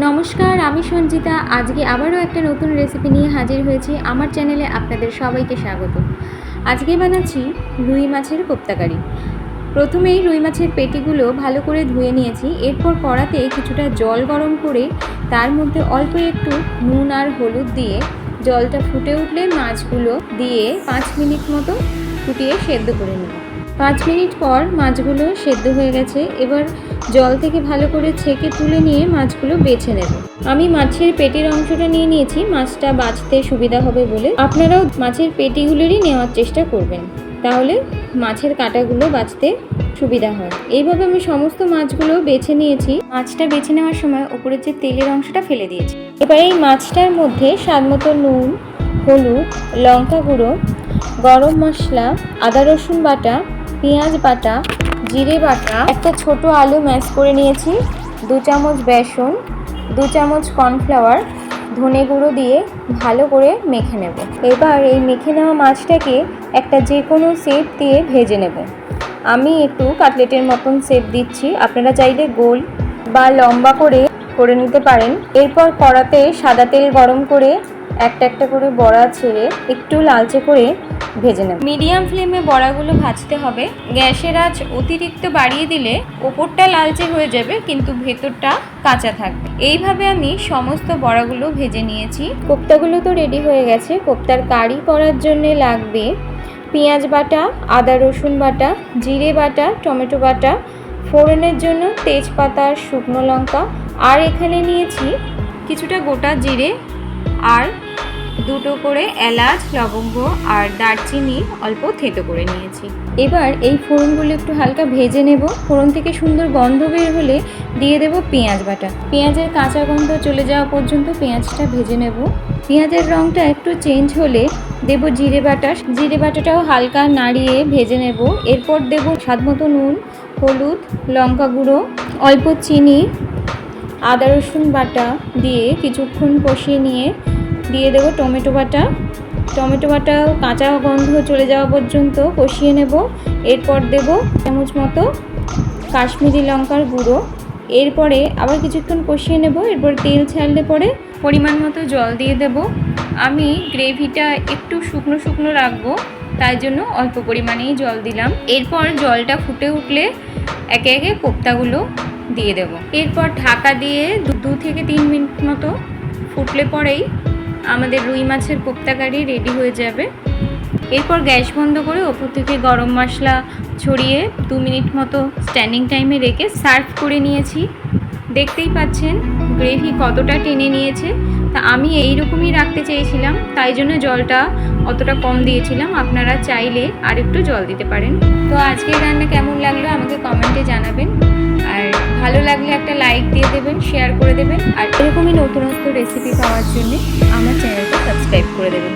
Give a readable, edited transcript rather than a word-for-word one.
নমস্কার, আমি সঞ্জিতা। আজকে আবারও একটা নতুন রেসিপি নিয়ে হাজির হয়েছি। আমার চ্যানেলে আপনাদের সবাইকে স্বাগত। আজকে বানাচ্ছি রুই মাছের কোপ্তাকারি। প্রথমেই রুই মাছের পেটিগুলো ভালো করে ধুয়ে নিয়েছি। এরপর কড়াতে কিছুটা জল গরম করে তার মধ্যে অল্প একটু নুন আর হলুদ দিয়ে জলটা ফুটে উঠলে মাছগুলো দিয়ে 5 মিনিট মতো ফুটিয়ে সেদ্ধ করে নেব। 5 মিনিট পর মাছগুলো সেদ্ধ হয়ে গেছে। এবার জল থেকে ভালো করে ছেঁকে তুলে নিয়ে মাছগুলো বেছে নেব। আমি মাছের পেটির অংশটা নিয়ে নিয়েছি, মাছটা বাছতে সুবিধা হবে বলে। আপনারাও মাছের পেটিগুলোরই নেওয়ার চেষ্টা করবেন, তাহলে মাছের কাঁটাগুলো বাছতে সুবিধা হয়। এইভাবে আমি সমস্ত মাছগুলো বেছে নিয়েছি। মাছটা বেছে নেওয়ার সময় উপরের যে তেলের অংশটা ফেলে দিয়েছি। এবার এই মাছটার মধ্যে স্বাদমতো নুন, হলুদ, লঙ্কা গুঁড়ো, গরম মশলা, আদা রসুন বাটা, পেঁয়াজ বাটা, জিরে বাটা, একটা ছোট আলু ম্যাশ করে নিয়েছি, 2 চামচ বেসন, 2 চামচ কর্নফ্লাওয়ার, ধনে গুঁড়ো দিয়ে ভালো করে মেখে নেব। এবার এই মেখে নেওয়া মাছটাকে একটা যে কোনো শেপ দিয়ে ভেজে নেব। আমি একটু কাটলেটের মতন শেপ দিচ্ছি, আপনারা চাইলে গোল বা লম্বা করে নিতে পারেন। এরপর কড়াতে সাদা তেল গরম করে একটা একটা করে বড়া ছেড়ে একটু লালচে করে ভেজে নেব। মিডিয়াম ফ্লেমে বড়াগুলো ভাজতে হবে। গ্যাসের আঁচ অতিরিক্ত বাড়িয়ে দিলে ওপরটা লালচে হয়ে যাবে, কিন্তু ভেতরটা কাঁচা থাকবে। এইভাবে আমি সমস্ত বড়াগুলো ভেজে নিয়েছি। কোপ্তাগুলো তো রেডি হয়ে গেছে। কোপ্তার কারি করার জন্য লাগবে পেঁয়াজ বাটা, আদা রসুন বাটা, জিরে বাটা, টমেটো বাটা, ফোড়নের জন্য তেজপাতা, শুকনো লঙ্কা, আর এখানে নিয়েছি কিছুটা গোটা জিরে আর 2টো করে এলাচ, লবঙ্গ আর দারচিনি অল্প থেতো করে নিয়েছি। এবার এই ফোড়নগুলো একটু হালকা ভেজে নেব। ফোড়ন থেকে সুন্দর গন্ধ বের হলে দিয়ে দেব পেঁয়াজ বাটা। পেঁয়াজের কাঁচা গন্ধ চলে যাওয়া পর্যন্ত পেঁয়াজটা ভেজে নেব। পেঁয়াজের রঙটা একটু চেঞ্জ হলে দেব জিরে বাটা। জিরে বাটাটাও হালকা নাড়িয়ে ভেজে নেব। এরপর দেব স্বাদমতো নুন, হলুদ, লঙ্কা গুঁড়ো, অল্প চিনি, আদা রসুন বাটা দিয়ে কিছুক্ষণ কষিয়ে নিয়ে দিয়ে দেবো টমেটো বাটা। টমেটো বাটা কাঁচা গন্ধ চলে যাওয়া পর্যন্ত কষিয়ে নেব। এরপর দেব চামচ মতো কাশ্মীরি লঙ্কার গুঁড়ো। এরপরে আবার কিছুক্ষণ কষিয়ে নেব। এরপর তেল ছাড়লে পরে পরিমাণ মতো জল দিয়ে দেব। আমি গ্রেভিটা একটু শুকনো শুকনো রাখবো, তাই জন্য অল্প পরিমাণেই জল দিলাম। এরপর জলটা ফুটে উঠলে একে একে কোপ্তাগুলো দিয়ে দেব। এরপর ঢাকা দিয়ে 2 থেকে 3 মিনিট মতো ফুটলে পরেই আমাদের রুই মাছের কোপ্তাকারি রেডি হয়ে যাবে। এরপর গ্যাস বন্ধ করে ওপর থেকে গরম মশলা ছড়িয়ে 2 মিনিট মতো স্ট্যান্ডিং টাইমে রেখে সার্ভ করে নিয়েছি। দেখতেই পাচ্ছেন গ্রেভি কতটা টেনে নিয়েছে। তা আমি এইরকমই রাখতে চেয়েছিলাম, তাই জন্য জলটা অতটা কম দিয়েছিলাম। আপনারা চাইলে আর একটু জল দিতে পারেন। তো আজকের রান্না কেমন লাগলো আমাকে কমেন্টে জানাবেন, আর ভালো লাগলে একটা লাইক দিয়ে দেবেন, শেয়ার করে দেবেন, আর এরকমই নতুনত্ব রেসিপি পাওয়ার জন্য আমার চ্যানেলটা সাবস্ক্রাইব করে দেবেন।